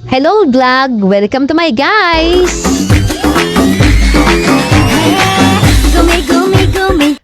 Hello vlog! Welcome to my guys!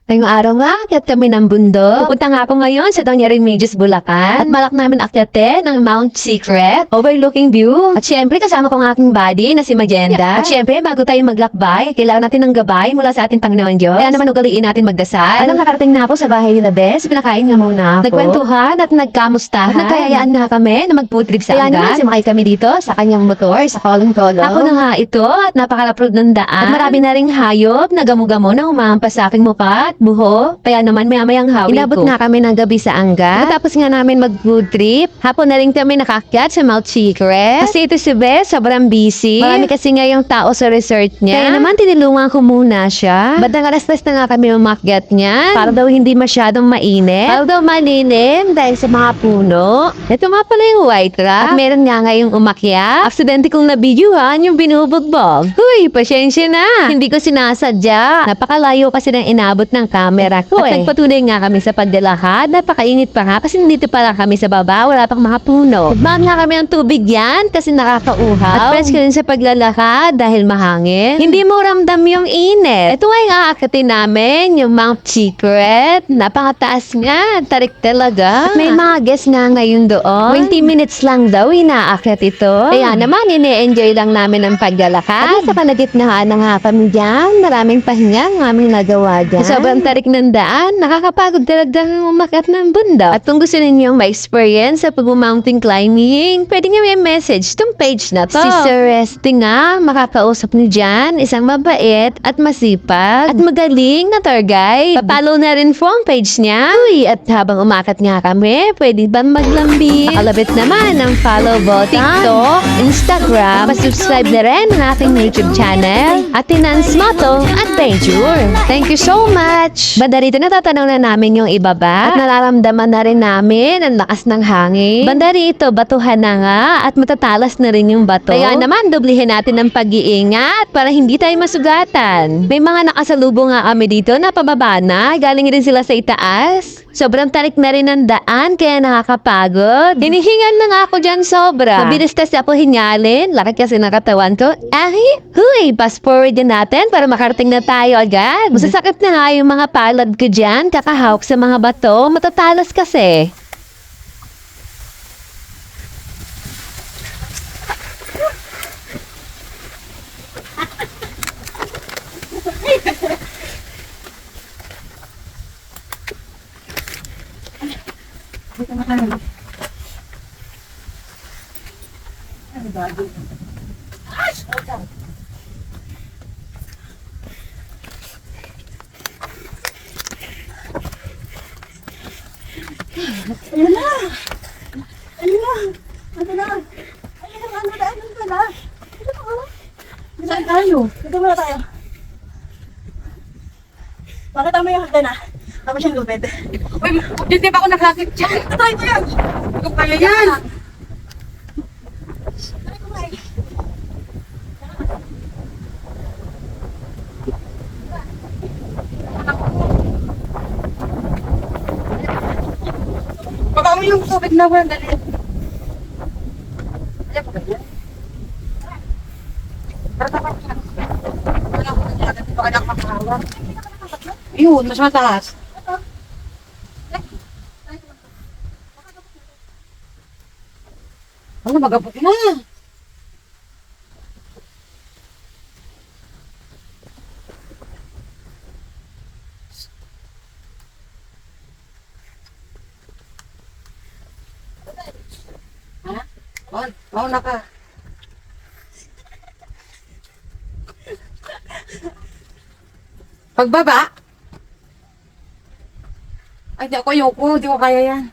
Ngayong araw nga, akyat kami ng bundok. Pupunta nga ako ngayon sa Doña Remedios, Bulacan. At balak namin akyatin ng Mount Secret, overlooking view. At syempre, kasama ko ang aking buddy na si Magenda. At syempre, bago tayo maglakbay, kailangan natin ng gabay mula sa ating Panginoon Diyos. Kaya naman ugaliin natin magdasal. At nang nakarating na ako sa bahay nila Bes, pinakain nga muna ako. Nagkwentuhan at nagkamustahan. At nagkayayaan nga kami na mag-food trip sa Kaya naman, sumakay kami dito sa kanyang motor, sa Colong Tolo. Ako na nga ito at napakalaprod ng daan. At marami na ring hayop na gamo-gamo na humampas sa aking mukha at buho. Kaya naman maya-mayang hawi Inabot ko. Nga kami ng gabi sa Anga. Tapos nga namin mag-food trip. Hapon na rin kami nakakyat sa Mount Secret. Kasi ito si Bes, sobrang busy. Marami kasi nga yung tao sa resort niya. Kaya naman tinulungan ko muna siya. Bandang alas-tres na nga kami umakyat niyan. Para daw hindi masyadong mainit. Para daw malilim dahil sa mga puno. Ito nga pala yung white rock. At meron nga ngayong umakyat. Aksidente kong nabidyuhan yung binubugbog. Huy, pasyensya na. Hindi ko sinasadya. Napakalayo kasi ng inabot ng camera ko At nagpatuloy nga kami sa paglalakad. Napakainit pa nga kasi nandito pa lang kami sa baba. Wala pang mga puno. Nagbahan nga kami ng tubig yan kasi nakakauhaw. At fresh ka rin sa paglalakad dahil mahangin. Hindi mo ramdam yung init. Ito nga yung aakatin namin, yung Mount Secret. Napakataas nga. Tarik talaga. At may mga guests nga ngayon doon. 20 minutes lang daw inaakyat ito. Kaya naman, ine-enjoy lang namin ang paglalakad. At sa panagitnaan na nga kami dyan. Maraming pahinga ang aming nagawa dyan. Sobrang tarik ng daan, nakakapagod talaga umakyat ng bundok. At kung gusto ninyong ma-experience sa pag-mountain climbing, pwede nyo may message tong page na to. Si Sir Resty nga, makakausap ni Jan, isang mabait at masipag at magaling na tour guide. Papalo na rin po ang page niya. Uy, at habang umakyat nga kami, pwede ba maglambing? Nakalabit naman ang follow button, TikTok, Instagram, pa-subscribe na rin ang aking YouTube channel, Atinans Moto Adventure. Thank you so much! Banda rito natatanaw na namin yung ibaba at nararamdaman na rin namin ang lakas ng hangin. Banda rito, batuhan na nga at matatalas na rin yung bato. Kaya naman, dublihin natin ang pag-iingat para hindi tayo masugatan. May mga nakasalubong nga kami dito na pababa na. Galing rin sila sa itaas. Sobrang tarik na rin ang daan kaya nakakapagod. Hinihingal na nga ako dyan sobra. Mabilis kasi ako hinyalin. Laki kasi nakatawan ko. Huy, fast forward din natin para makarating na tayo agad. Masasakit na nga yung mga palad ko dyan. Kakahawak sa mga bato. Matatalas kasi. Ayun na! Ayun na! Ano na? Ayun na, ano pala? Ito na, oh. Saan tayo? Dito muna tayo. Bakit tama yung hagdan, ah? Tapos yung lupit. Uy, hindi ba ako nakakit dyan? Try ko yan! Hindi ko kaya yan. Try ko nga eh. Baba mo yung tubig na ba? Dali. Ayan po ba yan? Para tapos na. Wala ko na agad. Baka nakakahawa. Yun, mas mataas. Ano, magabot na. Ha? Mauna ka. Pagbaba? Ay, di ako ayoko. Di ko kaya yan.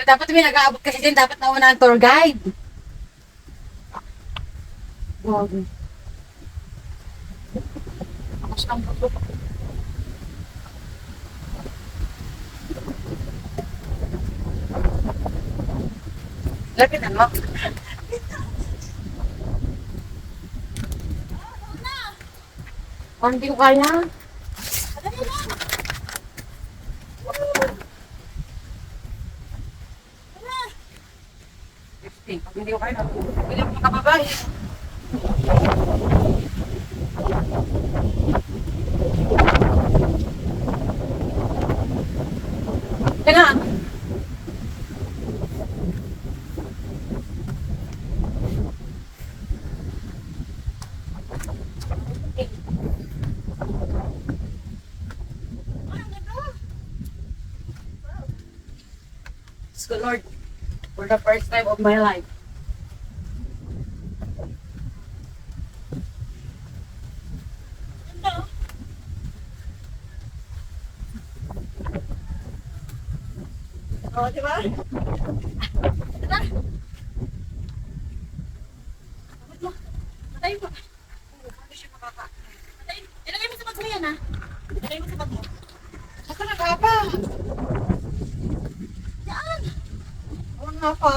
Dapat may nag-aabot kasi din. Dapat nauna ang tour guide. Wow. Ako siyang buto. Lapitan mo. Hindi ko kaya. ate. Pag hindi ko kaya, hindi ako makababay. Teka! Thanks the Lord for the first time of my life. Oh, di ba? Patay mo. Paano siya makaka? Patay. Ilagay mo sa bag mo yan, ha? Ilagay mo sa bag mo. Saka nagapa. Yan. Ang hapa.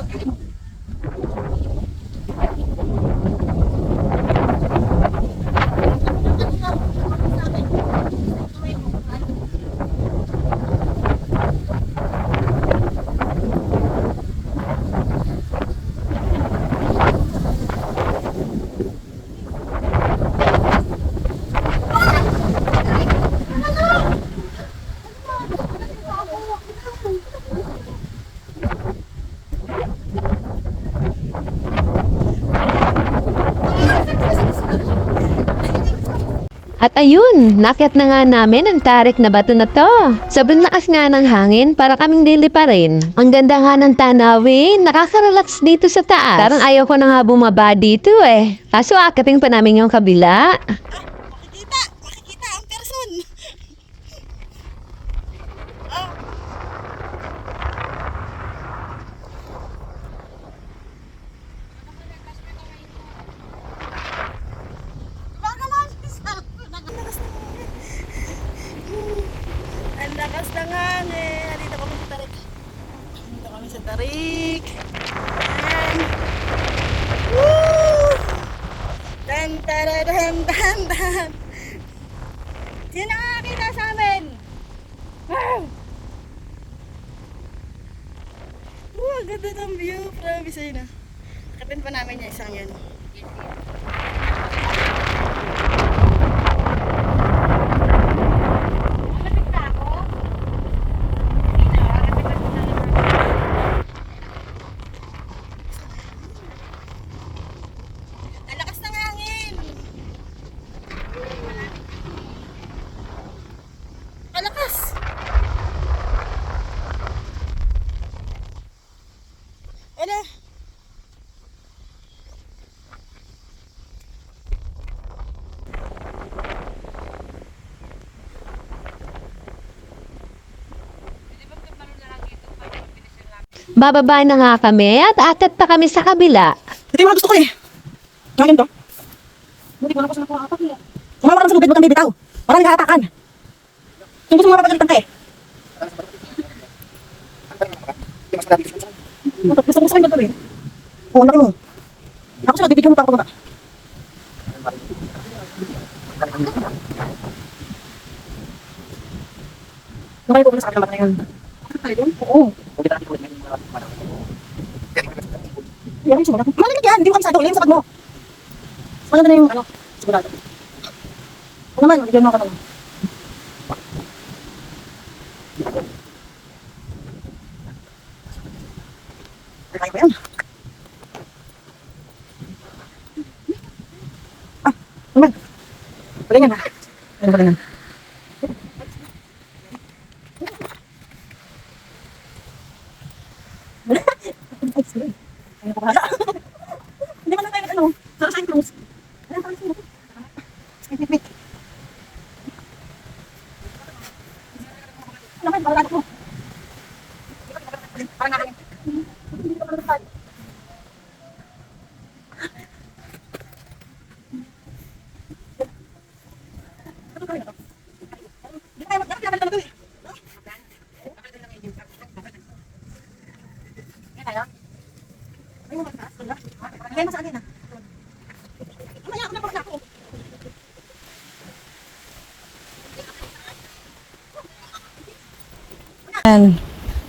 At ayun, nakyat na nga namin ang tarik na bato na to. Sobrang lakas nga ng hangin para kaming liliparin. Ang ganda nga ng tanawin, nakaka-relax dito sa taas. Parang ayaw ko na nga bumaba dito eh. Kaso akating pa namin yung kabila. Makikita ang person. Ang lakas ng hangin. Nandito kami sa tarik. Nandito kami sa tarik. Ayan. Woo! Dan, dan, dan, dan, dan. Sino nakakita sa amin? Wow! Ang ganda ng view. Promise sa'yo na. Kapitin pa namin yung isang yan. Ang lakas ng hangin! Ang lakas! Ano? Bababa na nga kami at atat pa kami sa kabila. Ito yung mga gusto ko eh. Ngayon to. Hindi ko na kasi nakuha eh. Sumama ka lang sa lubid, huwag kang bibitaw. Parang nagkakataan. Kung gusto mo mapagalitan ka eh. Gusto ko sa akin ba ito eh? Oo, laki mo. Ako sila, bibigyan mo pa ako baba. Nakaya ko na sa akin ang bata na yun. Oo. Yan, sigurado. Malamig yan, hindi mo kabisado. Ulit sa pag mo. Maganda na yung ano, sigurado. O naman, bigyan mo ako naman. Kaya ko yan. Naman. Balingan ha. Ano balingan? Ay, ako bahala. Hindi man lang tayo ano. Sa sign close. Ayan, parang sino. Wait. Naman, bahala ko. Parang nakangin. Hindi ka pala tayo.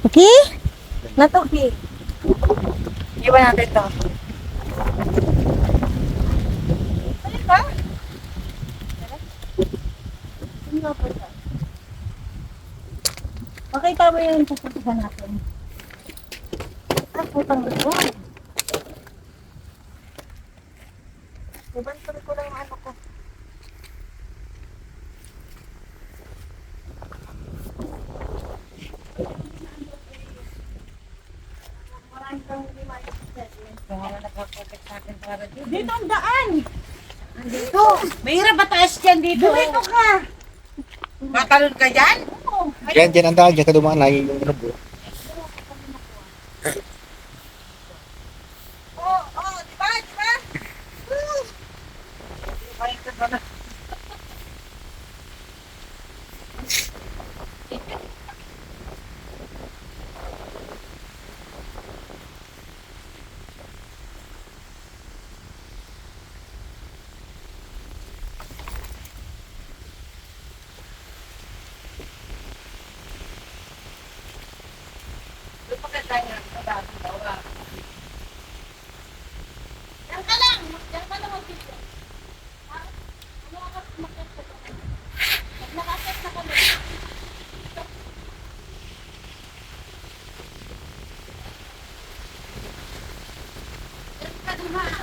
Okay? Nato, okay. Iwan natin to. Ano ba? Ano nga po ito? Makita mo yung pupuntahan natin. Putang ito. Iban ko lang yung ano ko. Dito ang daan! Dito! Mahirap mataas dyan dito. Dito ka! Matalon ka dyan? Yan, dyan ang daan, dyan ka dumaan na yung ano bro. Oo, di ba? Di ba? Diyan ka lang. Diyan ka lang mag-video. Ha? Ano ka kumakit sa kami? Pag nakakit na kami. Diyan ka naman.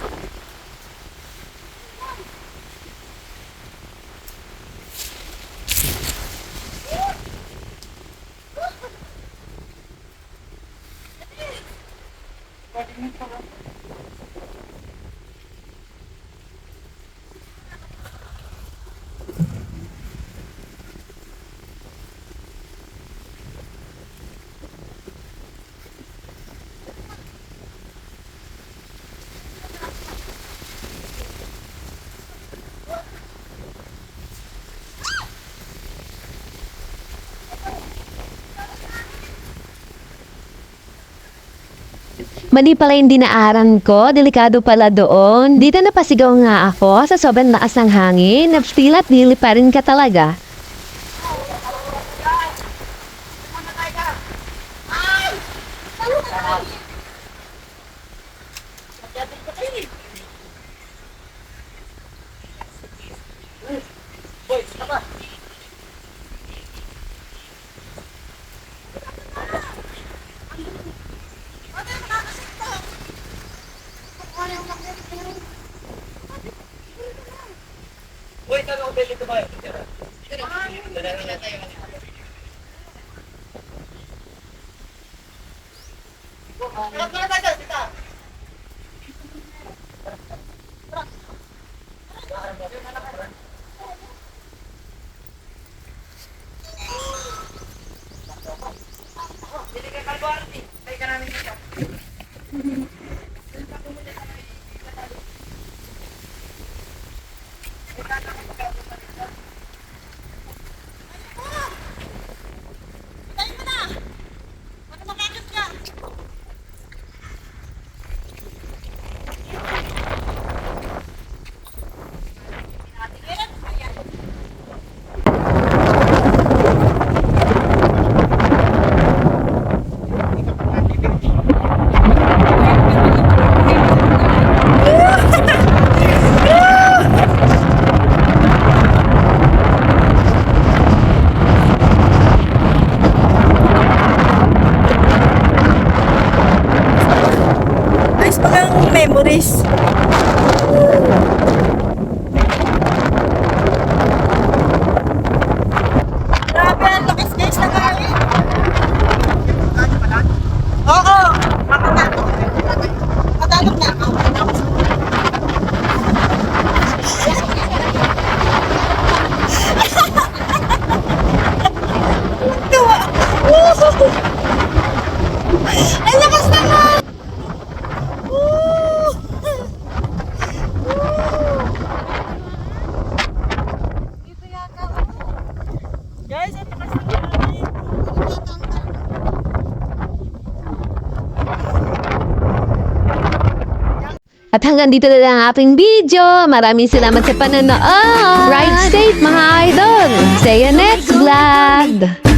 Mali pala yung dinaaran ko, delikado pala doon. Dito napasigaw nga ako sa sobrang lakas ng hangin, napilat dili pa rin ka talaga. Tayo mo na! Baka makakit ka! Ayos pa kang memories. Grabe, ang lakas guys ng hangin. Oo, makatalog na ako. Tuwa. Ang lakas naman! Dito yata ako. Guys, ang lakas ng hangin. At hanggang dito na lang ang ating video. Maraming salamat sa panonood. Ride safe mga idol. See you next vlog.